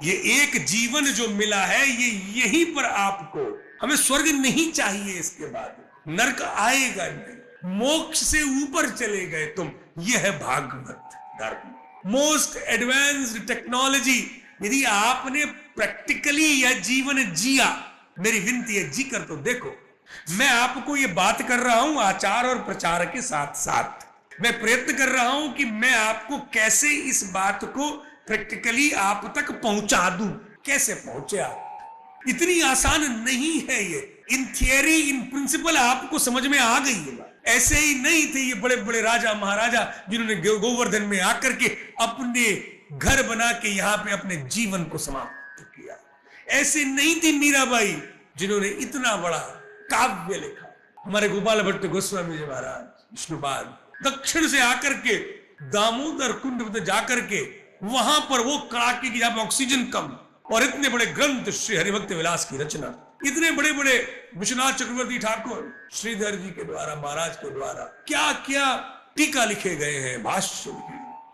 ये एक जीवन जो मिला है, ये यहीं पर आपको, हमें स्वर्ग नहीं चाहिए, इसके बाद नरक आएगा नहीं, मोक्ष से ऊपर चले गए तुम। यह है भागवत धर्म, मोस्ट एडवांस्ड टेक्नोलॉजी। यदि आपने प्रैक्टिकली यह जीवन जिया, मेरी विनती है जी कर तो देखो। मैं आपको ये बात कर रहा हूं आचार और प्रचार के साथ साथ, मैं प्रयत्न कर रहा हूं कि मैं आपको कैसे इस बात को प्रैक्टिकली आप तक पहुंचा दूं। कैसे पहुंचे आप, इतनी आसान नहीं है ये। इन थियरी, इन प्रिंसिपल आपको समझ में आ गई है। ऐसे ही नहीं थे ये बड़े बड़े राजा महाराजा जिन्होंने गोवर्धन में आकर के अपने घर बना के यहां पे अपने जीवन को समाप्त किया। ऐसे नहीं थी मीराबाई जिन्होंने इतना बड़ा काव्य लिखा। हमारे गोपाल भट्ट गोस्वामी जी महाराज विष्णुपाद दक्षिण से आकर के दामोदर कुंड में जाकर के वहां पर वो कड़ाके की जहां पर ऑक्सीजन कम, और इतने बड़े ग्रंथ श्री हरिभक्त विलास की रचना, इतने बड़े बड़े विश्वनाथ चक्रवर्ती ठाकुर श्रीधर जी के द्वारा, महाराज के द्वारा क्या क्या टीका लिखे गए हैं, भाष्य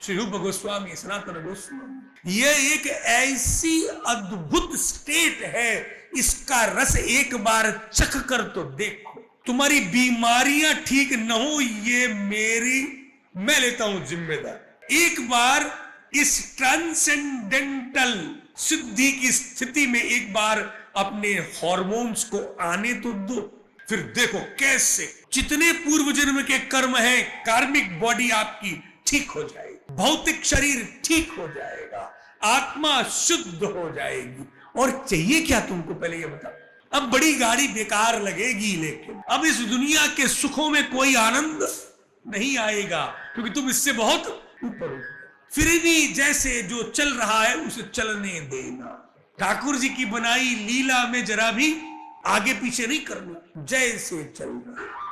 श्री रूप गोस्वामी, सनातन गोस्वामी। यह एक ऐसी अद्भुत स्टेट है, इसका रस एक बार चख कर तो देखो। तुम्हारी बीमारियां ठीक न हो, ये मैं लेता हूं जिम्मेदारी। एक बार इस ट्रांसेंडेंटल सिद्धि की स्थिति में एक बार अपने हार्मोन्स को आने तो दो, फिर देखो कैसे जितने पूर्व जन्म के कर्म हैं, कार्मिक बॉडी आपकी ठीक हो जाएगी, भौतिक शरीर ठीक हो जाएगा, आत्मा शुद्ध हो जाएगी। और चाहिए क्या तुमको, पहले ये बताओ। अब बड़ी गाड़ी बेकार लगेगी, लेकिन अब इस दुनिया के सुखों में कोई आनंद नहीं आएगा, क्योंकि तुम इससे बहुत ऊपर हो। फिर भी जैसे जो चल रहा है उसे चलने देना। ठाकुर जी की बनाई लीला में जरा भी आगे पीछे नहीं करना, जैसे चल रहा है